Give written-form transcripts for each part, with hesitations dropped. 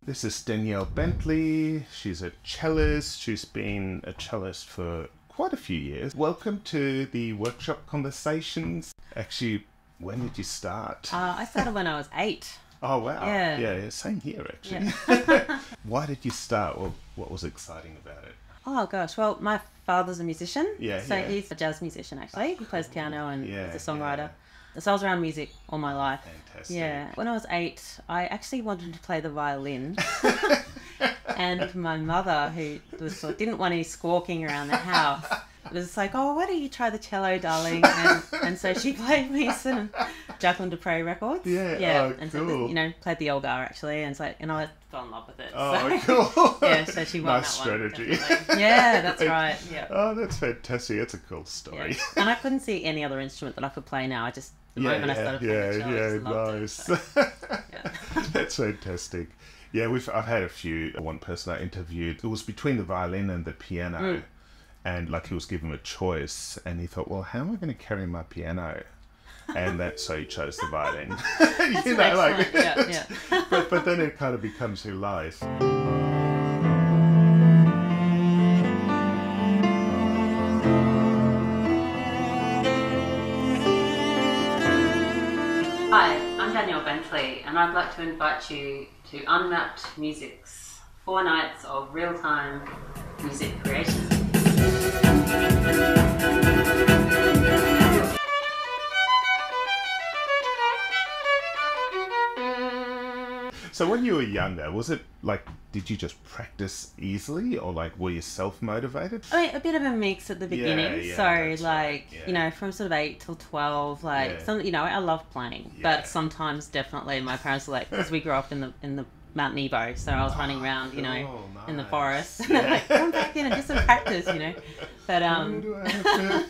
This is Danielle Bentley. She's a cellist. She's been a cellist for quite a few years. Welcome to the workshop conversations. Actually, when did you start? I started when I was 8. Oh, wow. Yeah, same here, actually. Yeah. Why did you start? Well, what was exciting about it? Oh, gosh. Well, my father's a musician. So yeah. he's a jazz musician, actually. He plays piano and he's a songwriter. Yeah. So I was around music all my life. Fantastic. Yeah. When I was 8, I actually wanted to play the violin. And my mother, who didn't want any squawking around the house, was like, "Oh, why don't you try the cello, darling?" And so she played me some Jacqueline du Pré records. Yeah. Oh, and cool. so played the Olga actually, and I fell in love with it. Oh, so, cool. Yeah, so she won nice that strategy. one. Yeah, that's right. Yeah. Oh, that's fantastic. That's a cool story. Yeah. And I couldn't see any other instrument that I could play now. The moment I started playing the cello, I just loved nice. it, so, That's fantastic. Yeah, I've had a few. One person I interviewed, it was between the violin and the piano, and he was given a choice, and he thought, well, how am I going to carry my piano? And so he chose the violin. Yeah. But then it kind of becomes your life. Hi, I'm Danielle Bentley, and I'd like to invite you to Unmapped Music's 4 nights of real-time music creation. So when you were younger, was it did you just practice easily, or were you self-motivated? I mean, a bit of a mix at the beginning. From sort of 8 till 12, I love playing, but sometimes definitely my parents were because we grew up in the Mount Nebo, so I was running around, in the forest. Come back in and do some practice, But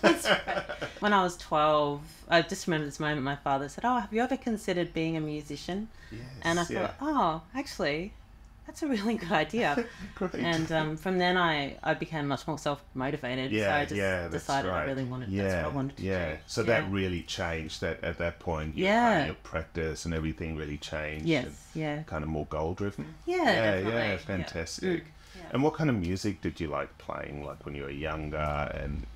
that's right. When I was 12, I just remember this moment. My father said, "Oh, have you ever considered being a musician?" Yes, and I thought, "Oh, actually, that's a really good idea." Great. And from then I became much more self-motivated. So I just decided I really wanted. That's what I wanted to do. So that really changed. That at that point, your practice and everything really changed. Yes. And kind of more goal-driven. Yeah. Definitely. Yeah. Fantastic. Yeah. And what kind of music did you like playing, when you were younger, and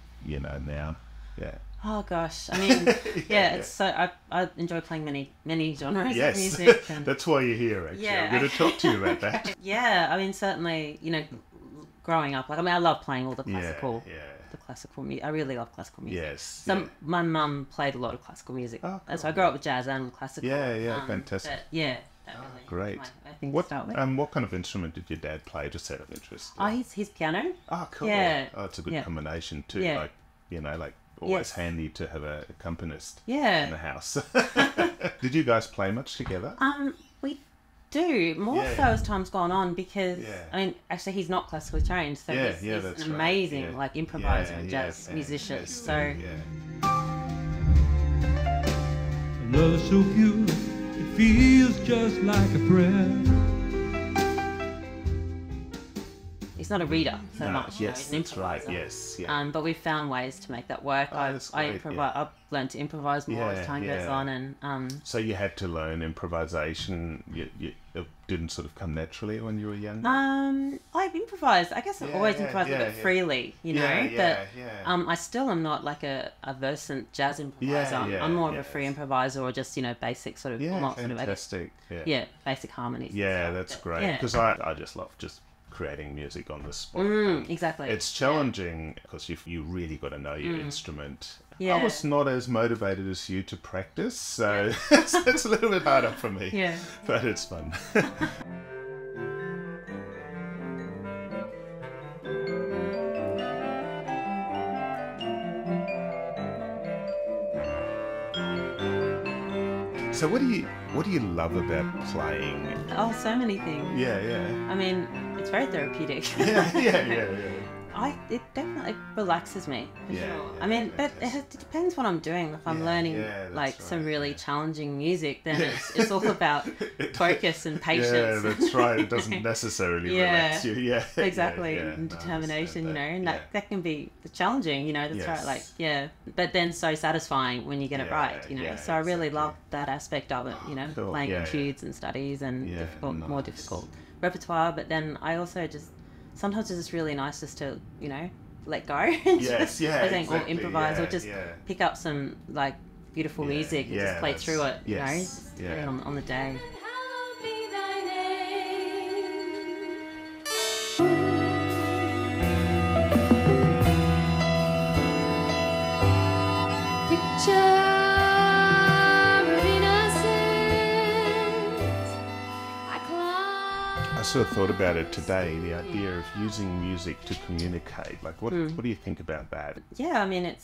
now? Yeah. Oh gosh, I mean, it's so I enjoy playing many genres of music. And that's why you're here. Actually, I'm going to talk to you about that. Yeah, I mean, certainly, growing up, I love playing all the classical. The classical music. I really love classical music. Yes. So my mum played a lot of classical music. Oh, cool. So I grew up with jazz and classical. Yeah, fantastic. That really great. My thing to start with. What kind of instrument did your dad play? Just out of interest. Oh, his piano. Oh, cool. Yeah. Oh, it's a good combination too. Yeah. Always handy to have a accompanist in the house. Did you guys play much together? We do, more so as time's gone on, because I mean, actually he's not classically trained, so he's an amazing improviser and jazz musician. So love so pure, it feels just like a prayer. He's not a reader so much. Yes, he's an improviser. That's right. Yes. Yeah. But we've found ways to make that work. I've learned to improvise more as time goes on, and So you had to learn improvisation. It didn't sort of come naturally when you were young. I've improvised. I guess I've always improvised a bit freely, But I still am not a versant jazz improviser. I'm more of a free improviser, or just basic sort of fantastic. Basic harmonies. Yeah, that's great. Because I just love creating music on the spot. Exactly. It's challenging because you really got to know your instrument. Yeah. I was not as motivated as you to practice, so it's a little bit harder for me. Yeah. But it's fun. So what do you love about playing? Oh, so many things. Yeah. I mean, it's very therapeutic. Yeah. It definitely relaxes me, for sure. I mean, but it depends what I'm doing. If I'm learning some really challenging music, then it's all about focus and patience. Yeah, that's right. It doesn't necessarily relax you. Yeah, exactly. And determination, and that can be challenging. That's right. But then so satisfying when you get it right. So I really love that aspect of it. Cool. Playing etudes and studies and more difficult repertoire, but then I also just, sometimes it's just really nice just to, you know, let go. And Yes, yeah, exactly, or improvise, yeah, or just yeah. pick up some like beautiful music and just play through it, you know, just play it on the day. Hallowed be thy name. Picture of innocence. I sort of thought about it today, the idea of using music to communicate. Like, what do you think about that? Yeah, I mean, it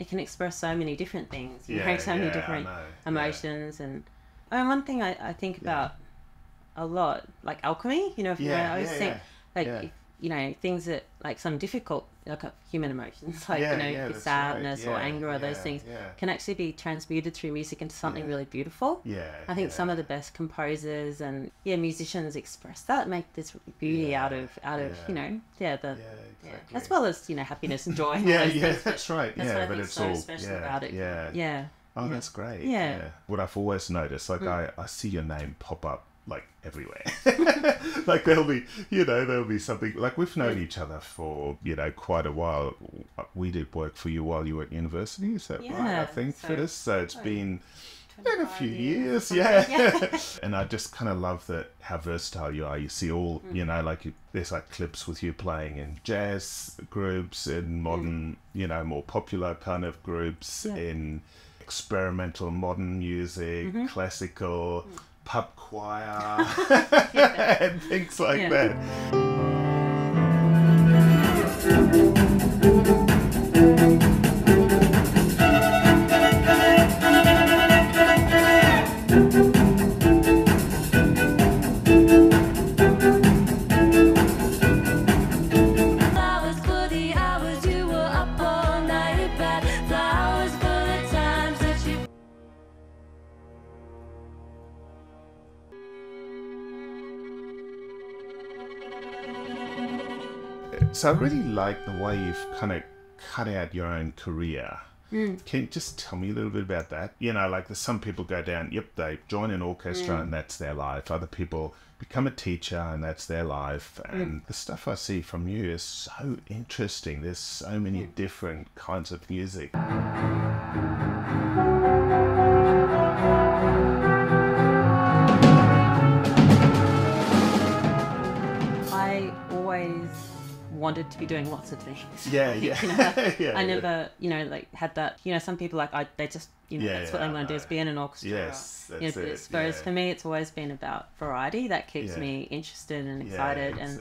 can express so many different things, you know, so many different emotions. And I mean, one thing I think about a lot, like alchemy, you know, I always think, like, if, you know, things that, like, some difficult, like, human emotions, like, you know, sadness or anger or those things can actually be transmuted through music into something really beautiful. I think some of the best composers and musicians express that, make this beauty out of you know, exactly. As well as, you know, happiness and joy. That's right. That's what I but think it's so all special about it. Oh, that's great. Yeah. What I've always noticed, like, I see your name pop up like everywhere. Like there'll be something, like, we've known each other for, you know, quite a while. We did work for you while you were at university, is that right? I think for this. So it's been a few years, And I just kind of love that, how versatile you are. You see all, you know, like there's like clips with you playing in jazz groups, in modern, you know, more popular kind of groups, in experimental modern music, classical, pub choir, and things like that. So I really like the way you've kind of cut out your own career. Can you just tell me a little bit about that? You know, like there's some people go down, they join an orchestra and that's their life. Other people become a teacher and that's their life. And the stuff I see from you is so interesting. There's so many different kinds of music. I always wanted to be doing lots of things. You know, I never, you know, like had that, you know, some people like they just, you know, that's what they want to do, is be in an orchestra. Yes, that's you know, it. Whereas for me, it's always been about variety. That keeps me interested and excited. And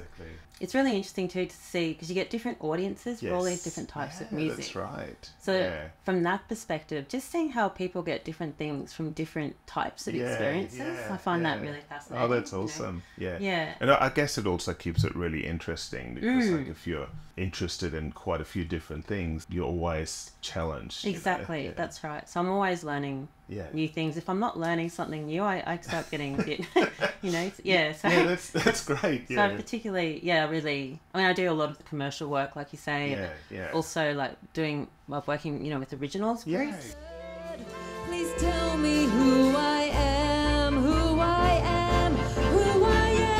it's really interesting too to see, because you get different audiences for all these different types of music. That's right. So from that perspective, just seeing how people get different things from different types of experiences, I find that really fascinating. Oh, that's awesome. You know? And I guess it also keeps it really interesting, because like if you're interested in quite a few different things, you're always challenged. Exactly, that's right. So I'm always learning new things. If I'm not learning something new, I start getting a bit, you know, So, that's great. So particularly, really, I mean, I do a lot of the commercial work, like you say. Also, like working, you know, with originals groups. Please tell me who I am, who I am, who I am.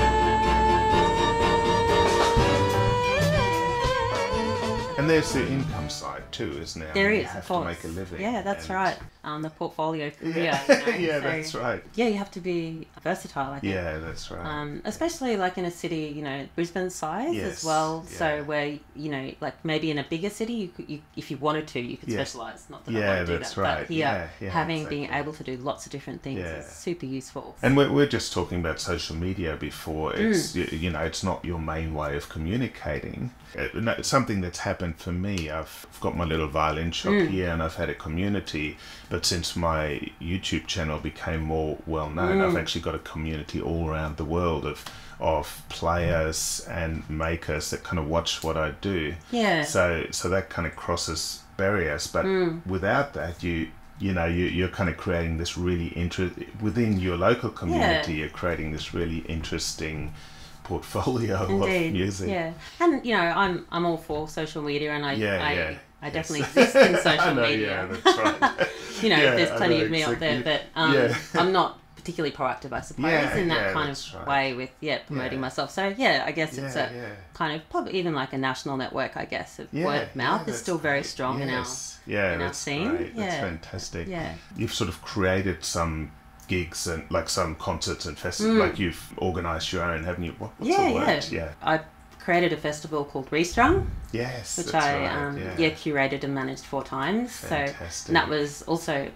And there's the income side too, isn't there? There is, you have of course. to make a living. Yeah, that's right. The portfolio career. You know, that's right. Yeah, you have to be versatile, I think. Yeah, that's right. Especially like in a city, you know, Brisbane size as well. Yeah. So where, you know, like maybe in a bigger city, you if you wanted to, you could specialise. Not that I want to do that. Right. But here, being able to do lots of different things is super useful. And we're just talking about social media before. It's you know, it's not your main way of communicating. It's something that's happened for me. I've got my little violin shop here, and I've had a community. But since my YouTube channel became more well known, I've actually got a community all around the world of players and makers that kind of watch what I do. Yeah. So that kind of crosses barriers. But without that, you're kind of creating this really within your local community. You're creating this really interesting portfolio of music. Yeah, and you know, I'm all for social media, and I definitely exist in social media. Yeah, that's right. You know, there's plenty of me out there, but I'm not particularly proactive, I suppose, in that kind of way with promoting myself. So I guess it's a kind of probably even like a national network, I guess, of word of mouth is still very strong in our scene. Great. That's fantastic. Yeah, you've sort of created some gigs and like some concerts and festivals. Like you've organised your own, haven't you? What's the word? Yeah. I created a festival called Restrung. Yes, which I curated and managed 4 times. Fantastic. So and that was also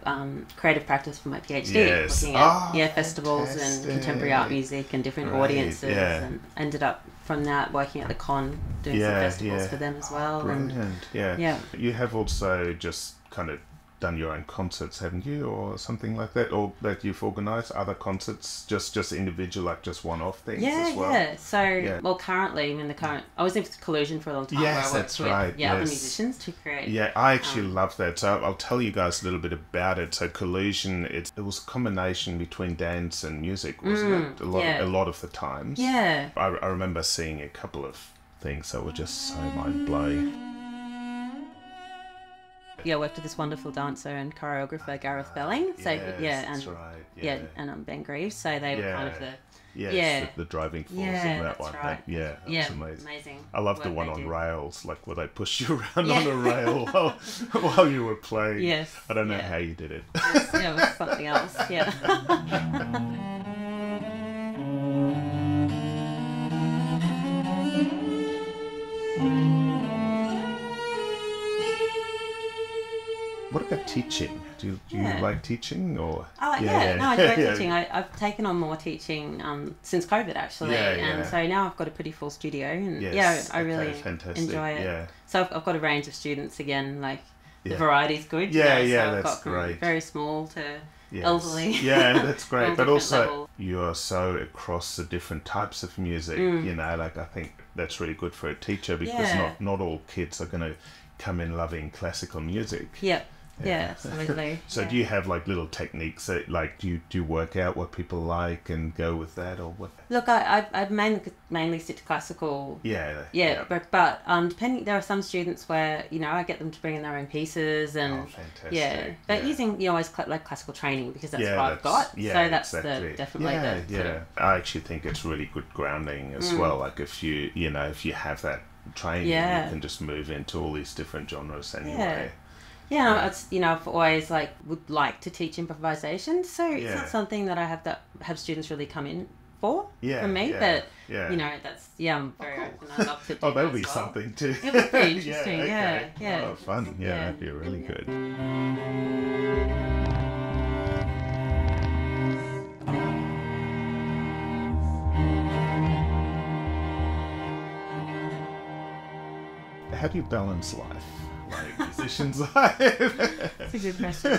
creative practice for my PhD, looking at festivals and contemporary art music and different audiences, and ended up from that working at the Con doing some festivals for them as well. Brilliant. You have also just kind of done your own concerts, haven't you, or something like that, or that you've organised other concerts, just individual, like just one-off things as well? So, well, currently, I was in Collusion for a long time. Yes, that's right. Other musicians to create. Yeah, I actually love that. So I'll tell you guys a little bit about it. So Collusion, it was a combination between dance and music, wasn't it? A lot of the times. Yeah. I remember seeing a couple of things that were just so mind-blowing. I worked with this wonderful dancer and choreographer, Gareth Belling. So and Ben Greaves. So they were kind of the driving force in that one. Right. That's amazing. I love the one on rails, like where they push you around on a rail while you were playing. Yes. I don't know how you did it. It was something else. Yeah. What about teaching? Do you like teaching, or? No, I enjoy teaching. I've taken on more teaching since COVID, actually, and so now I've got a pretty full studio, and I really enjoy it. Yeah. So I've got a range of students again, like the variety's good. So I've got from very small to elderly. Yeah, that's great. But also, you are so across the different types of music. You know, like I think that's really good for a teacher because not all kids are going to come in loving classical music. Yeah, absolutely. So do you have like little techniques that, like, do you work out what people like and go with that, or what? Look, I mainly stick to classical. But depending, there are some students where I get them to bring in their own pieces and but using always like classical training because that's what I've got. So that's definitely I actually think it's really good grounding as well. Like if you have that training, you can just move into all these different genres anyway. I've always would like to teach improvisation, so it's not something that I have students really come in from me, but that's I'm very open. I'd love to do that'll be something too. It would be interesting, Oh, fun, that'd be really good. How do you balance life? Like musician's life? That's a good question.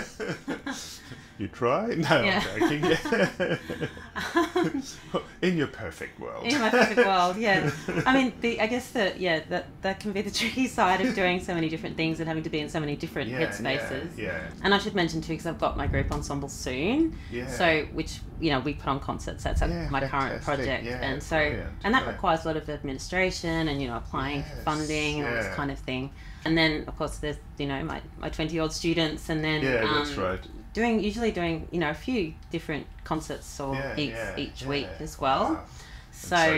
You try? No, I'm joking. In your perfect world. In my perfect world, I mean, I guess that can be the tricky side of doing so many different things and having to be in so many different headspaces. And I should mention too, because I've got my group ensemble soon. So which we put on concerts. That's my current project, and so and that requires a lot of administration and applying for funding and all this kind of thing. And then of course there's my 20-odd students, and then that's right. Usually doing a few different concerts or each week as well. Wow. So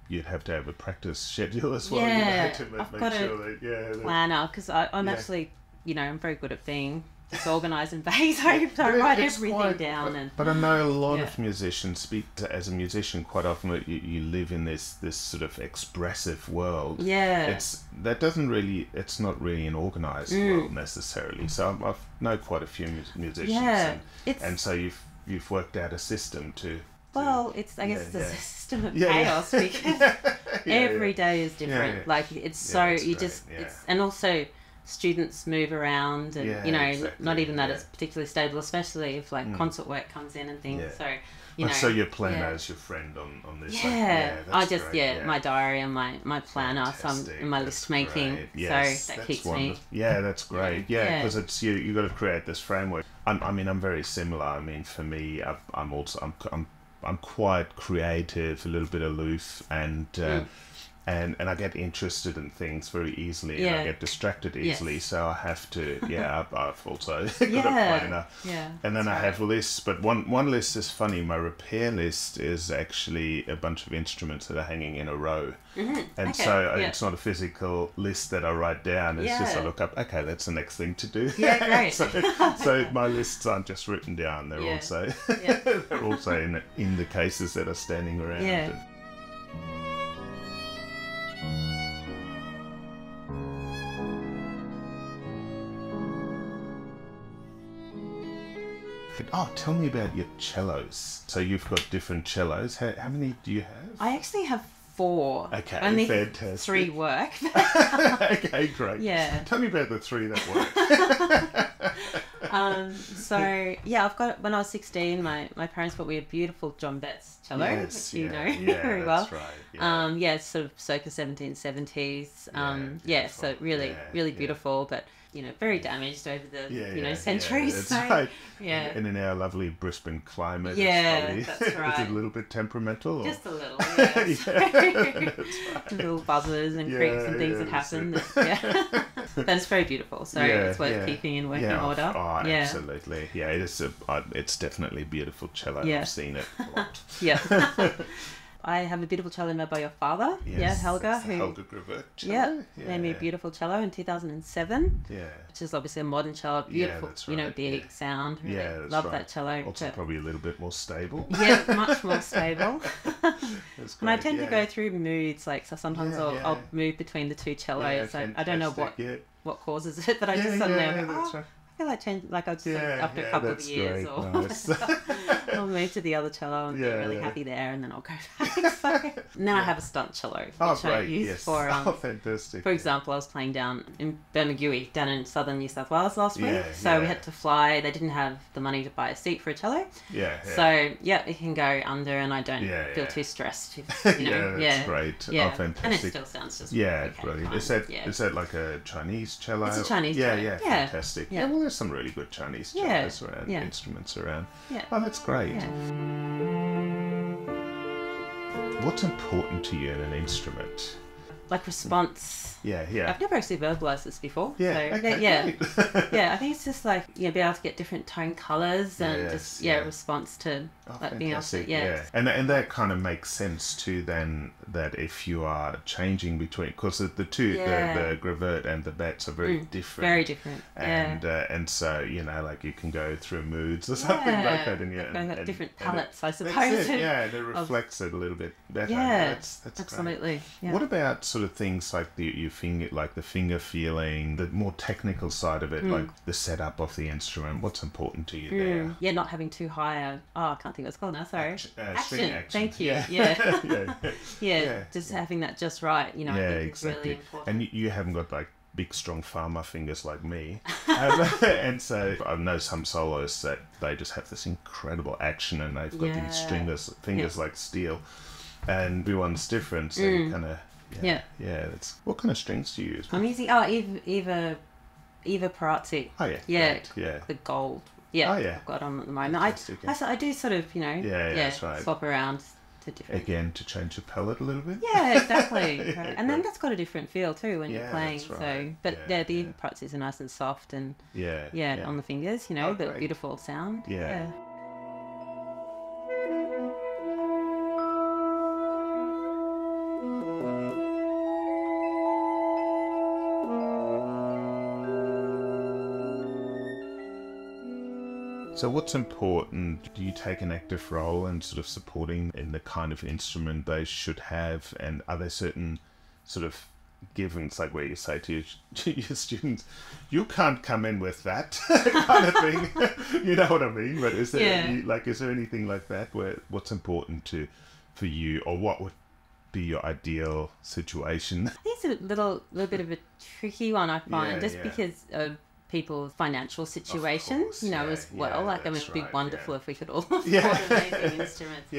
you'd have to have a practice schedule as well. To I've got a planner because I'm actually I'm very good at being disorganised and vague, so I write everything down. But I know a lot of musicians speak as a musician quite often. You live in this sort of expressive world. It's not really an organised world necessarily. So I know quite a few musicians, and so you've worked out a system to. Well, it's I guess it's a system of chaos because every day is different. Like it's and also. Students move around and not even that it's particularly stable, especially if concert work comes in and things. So so your planner is your friend on this. I just my diary and my planner, so I'm in my list making. Yes, so that keeps me. Yeah, that's great. Because it's you got to create this framework. I'm very similar. I mean, for me, I'm quite creative, a little bit aloof, and And I get interested in things very easily, and I get distracted easily. So I have to, I've also got a planner. Yeah. And then I have lists, but one list is funny. My repair list is actually a bunch of instruments that are hanging in a row. And so it's not a physical list that I write down. It's just I look up, okay, that's the next thing to do. Yeah, great. so my lists aren't just written down. They're also they're also in the cases that are standing around. Yeah. Oh, tell me about your cellos. So you've got different cellos. How many do you have? I actually have 4. Okay, only fantastic. 3 work. Okay, great. Yeah. Tell me about the 3 that work. So I've got, when I was 16, my parents bought me a beautiful John Betts cello, which you know very well. That's right. It's sort of circa 1770s. So really beautiful, but very damaged over the centuries. That's so, right. Yeah. And in our lovely Brisbane climate, that's right. It's a little bit temperamental. Or? Just a little, that's right. Little buzzers and creaks and things that happen. But it's very beautiful, so it's worth keeping in working order. Oh, absolutely. Yeah, it is. It's definitely a beautiful cello. I've seen it a lot. I have a beautiful cello made by your father, Helga. Helga Gravert cello. Made me a beautiful cello in 2007. Yeah. Which is obviously a modern cello, beautiful, big sound. Really love that cello. Also probably a little bit more stable. Yeah, much more stable. That's great, and I tend to go through moods, like so sometimes I'll move between the 2 cellos. I don't know what causes it, but I just suddenly I feel like change, like I'll just after a couple of years, or nice. I'll move to the other cello and get really happy there, and then I'll go back. So now I have a stunt cello, which I use for fantastic. For example, I was playing down in Bernagui, down in southern New South Wales last week. So we had to fly. They didn't have the money to buy a seat for a cello. So it can go under, and I don't feel too stressed. That's great. Yeah. Oh, fantastic. And it still sounds just brilliant. Is that like a Chinese cello? It's a Chinese cello. Yeah, fantastic. Yeah, well, there's some really good Chinese cellos around, instruments around. Yeah. Oh, that's great. Yeah. What's important to you in an instrument? Like response. Yeah. I've never actually verbalized this before. Yeah. So, okay, I think it's just like be able to get different tone colours and response to being able to And that kind of makes sense too. Then that if you are changing between, because the two, the Gravert and the Betts are very different. Very different. And so like you can go through moods or something like that, and different palettes, I suppose. That reflects it a little bit better. Yeah, that's absolutely. Yeah. What about sort of things like your finger, like the finger feeling, the more technical side of it, like the setup of the instrument? What's important to you there? Yeah, not having too high I can't think what it's called now, sorry. Action. Thank you. Yeah. Just having that just right, I think it's really important. And you haven't got like big strong farmer fingers like me. And so I know some soloists that they just have this incredible action, and they've got these fingers like steel, and everyone's different, so you kind of that's what kind of strings do you use? I'm using Eva Parazzi. Oh yeah. The gold. I've got on at the moment. I do sort of that's right. swap around to different. Again, to change the palette a little bit. Yeah, exactly. Right. And then that's got a different feel too when you're playing. That's right. So, but the Eva Parazzis are nice and soft and on the fingers, but great. beautiful sound. Yeah. So what's important? Do you take an active role in sort of supporting in the kind of instrument they should have? And are there certain sort of givens, like where you say to your students, you can't come in with that kind of thing? You know what I mean? But is there is there anything like that where what's important for you, or what would be your ideal situation? I think it's a little bit of a tricky one, I find, because of people's financial situations, as well. Like, it'd be wonderful if we could all afford amazing instruments.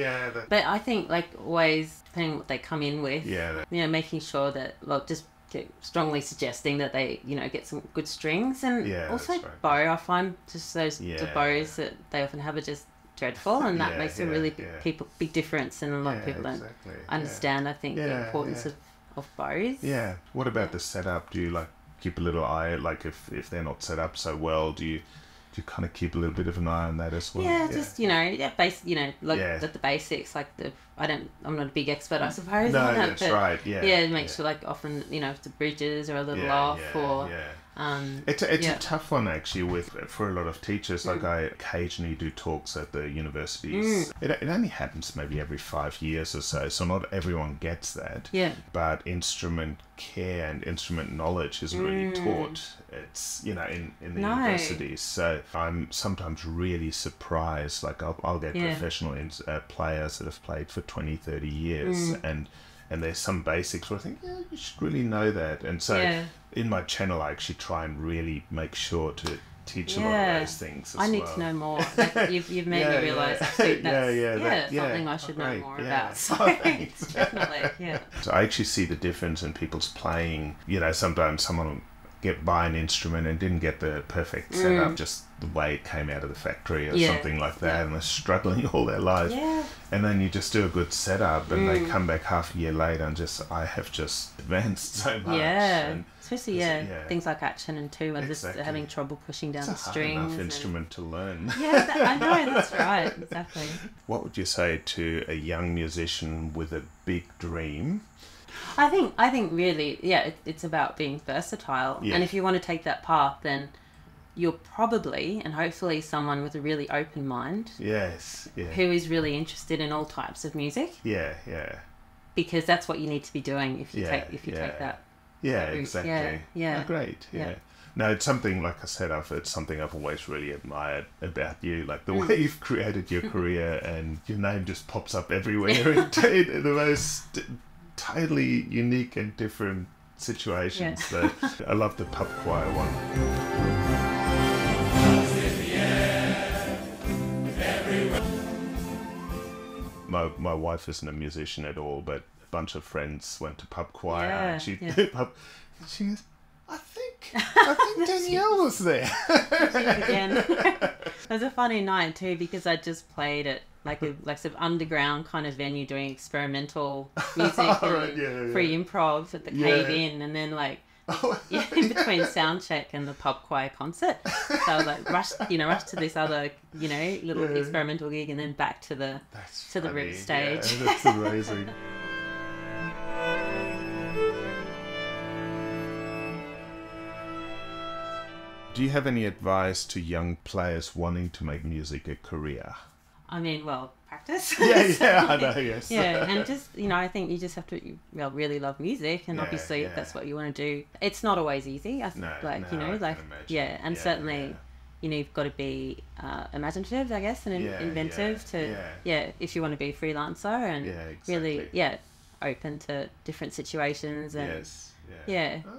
But I think, always, depending on what they come in with, making sure that, just strongly suggesting that they, get some good strings, and also bow. I find just those the bows that they often have are just dreadful, and that makes a really big difference, and a lot of people don't understand, I think, the importance of bows. Yeah. What about the setup? Do you like keep a little eye, like if they're not set up so well, do you kind of keep a little bit of an eye on that as well? Yeah, just the basics, like I'm not a big expert, I suppose. No, on that's it, right. Yeah. Make sure, like, often, if the bridges are a little off, or it's a tough one actually for a lot of teachers. Like, I occasionally do talks at the universities. It only happens maybe every 5 years or so not everyone gets that. But instrument care and instrument knowledge isn't really taught. It's in the universities. So I'm sometimes really surprised. Like, I'll get professional players that have played for 20-30 years and there's some basics where I think, you should really know that. And so in my channel, I actually try and really make sure to teach a lot of those things as well. I need to know more. Like, you've made me realise that's something I should know more about. So definitely, So I actually see the difference in people's playing. Sometimes someone will buy an instrument and didn't get the perfect setup, just the way it came out of the factory or something like that, and they're struggling all their life. And then you just do a good setup and they come back half a year later and I have just advanced so much. Especially things like action and two, and just having trouble pushing down the strings. It's a hard enough instrument to learn. I know, that's right, exactly. What would you say to a young musician with a big dream? I think really, it's about being versatile. And if you want to take that path, then you're probably and hopefully someone with a really open mind. Who is really interested in all types of music. Because that's what you need to be doing if you take that. Exactly. Oh, great. No, it's something, like I said, it's something I've always really admired about you, like the way you've created your career, and your name just pops up everywhere in the most totally unique and different situations. So I love the pub choir one. My wife isn't a musician at all, but a bunch of friends went to pub choir and she goes, I think Danielle was there. Again. It was a funny night too, because I just played at like sort of underground kind of venue doing experimental music and free improv at the Cave Inn, and then in between sound check and the pub choir concert. So I was like rushed to this other, little experimental gig, and then back to the River stage. Yeah, that's amazing. Do you have any advice to young players wanting to make music a career? I mean, practice. I know, yes. And just, I think you just have to really love music, and obviously if that's what you want to do. It's not always easy. I can imagine. Certainly, you've got to be imaginative, I guess, and inventive if you want to be a freelancer, and really, open to different situations. And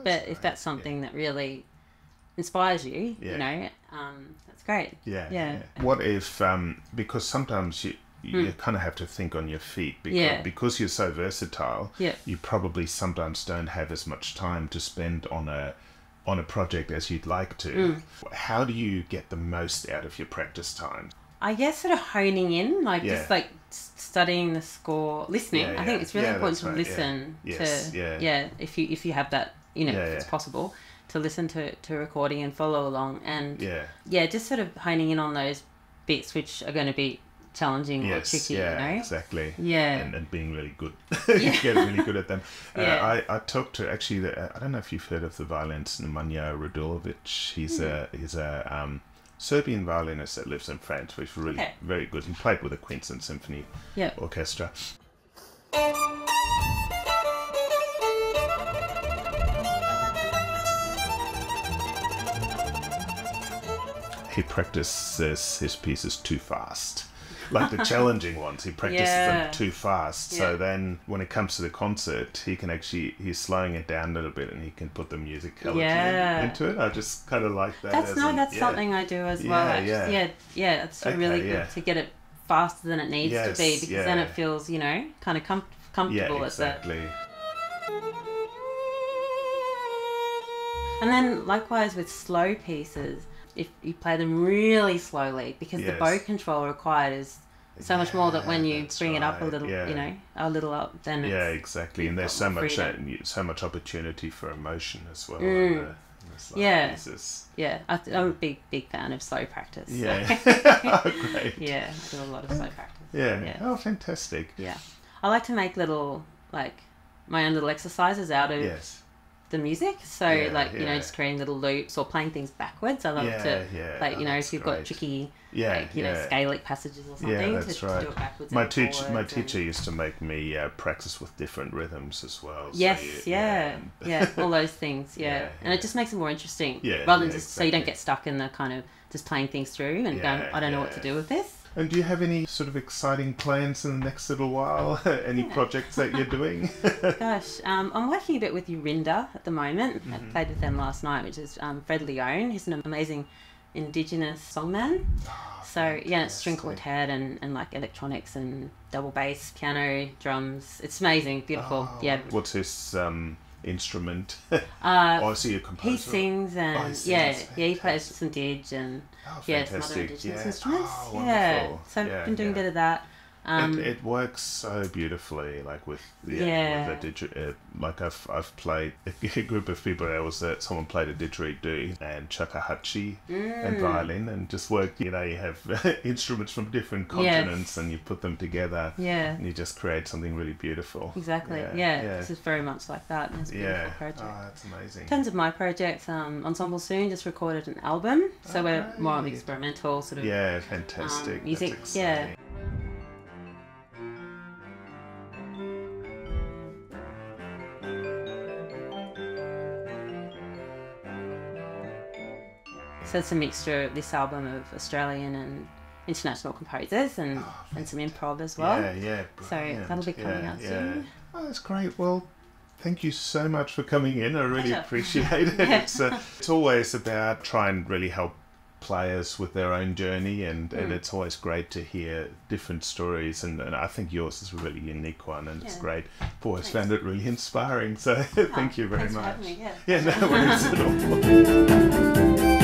but if that's something that really inspires you, that's great. What if because sometimes you kind of have to think on your feet, because you're so versatile, you probably sometimes don't have as much time to spend on a project as you'd like to. How do you get the most out of your practice time? I guess sort of honing in, just like studying the score, listening. I think it's really important to listen to if you have that, if it's possible, to listen to recording and follow along, and just sort of honing in on those bits which are going to be challenging or tricky, exactly. And being really good, getting really good at them. I talked to actually I don't know if you've heard of the violinist Nemanja Radulovic. He's a Serbian violinist that lives in France, which is really very good. He played with the Queensland Symphony Orchestra. He practices his pieces too fast. Like the challenging ones, he practices them too fast. So then when it comes to the concert, he's slowing it down a little bit, and he can put the musicality into it. I just kind of like that. That's something I do as well. It's really good to get it faster than it needs to be, because then it feels, kind of comfortable at that. And then likewise with slow pieces, if you play them really slowly, because the bow control required is so much more that when you that's bring it up a right, little, yeah. you know, a little up, then it's, Yeah, exactly. And there's so more much freedom. so much opportunity for emotion as well. Mm. It's like, Yeah. Jesus. Yeah, I'm a big fan of slow practice. So. Yeah. Oh, great. Yeah, I do a lot of slow practice. Yeah. Yeah. Oh, fantastic. Yeah. I like to make little, like, my own little exercises out of Yes. the music. So, Yeah, like, you know, yeah. just creating little loops or playing things backwards. I love Yeah, to, yeah. like, you know, that's if you've great. got tricky, Yeah, like, you know, yeah. scalic passages or something, Yeah, that's to right. do it backwards My and teacher forwards used to make me practice with different rhythms as well. So Yes, yeah, all those things, yeah. Yeah, and it just makes it more interesting, Yeah, rather than yeah, just so you don't exactly. get stuck in the kind of just playing things through and going, I don't know what to do with this. And do you have any sort of exciting plans in the next little while? Any projects that you're doing? Gosh, I'm working a bit with Yorinda at the moment. I played with them last night, which is Fred Leone. He's an amazing Indigenous songman. So yeah, it's string quartet and like electronics and double bass, piano, drums. It's amazing, beautiful. Yeah. What's his instrument? Uh, Oh, I see a composer. He sings and he sings. yeah, he plays Fantastic. some didge and Oh, some other fantastic. Indigenous Yeah. instruments. Oh, yeah, wonderful. so I've Yeah, been doing yeah. a bit of that. It works so beautifully, like with the like I've played a group of people. There was someone played a didgeridoo and shakuhachi and violin, and just work. You know, you have instruments from different continents, and you put them together. Yeah. And you just create something really beautiful. Exactly. Yeah, Yeah, yeah. This is very much like that. And it's a beautiful Yeah. project. Oh, that's amazing. In terms of my projects, Ensemble Soon just recorded an album, so we're more on the great. experimental sort of Yeah, fantastic. music. That's Yeah. exciting. So it's a mixture of this album of Australian and international composers and some improv as well. Yeah. So Brilliant. that'll be coming out soon. Oh, that's great. Well, thank you so much for coming in. I really Pleasure. appreciate it. It's always about trying to really help players with their own journey, and it's always great to hear different stories, and I think yours is a really unique one, and it's great. I've always found it really inspiring, so thank you very Thanks for much. having me, Yeah, no worries at all.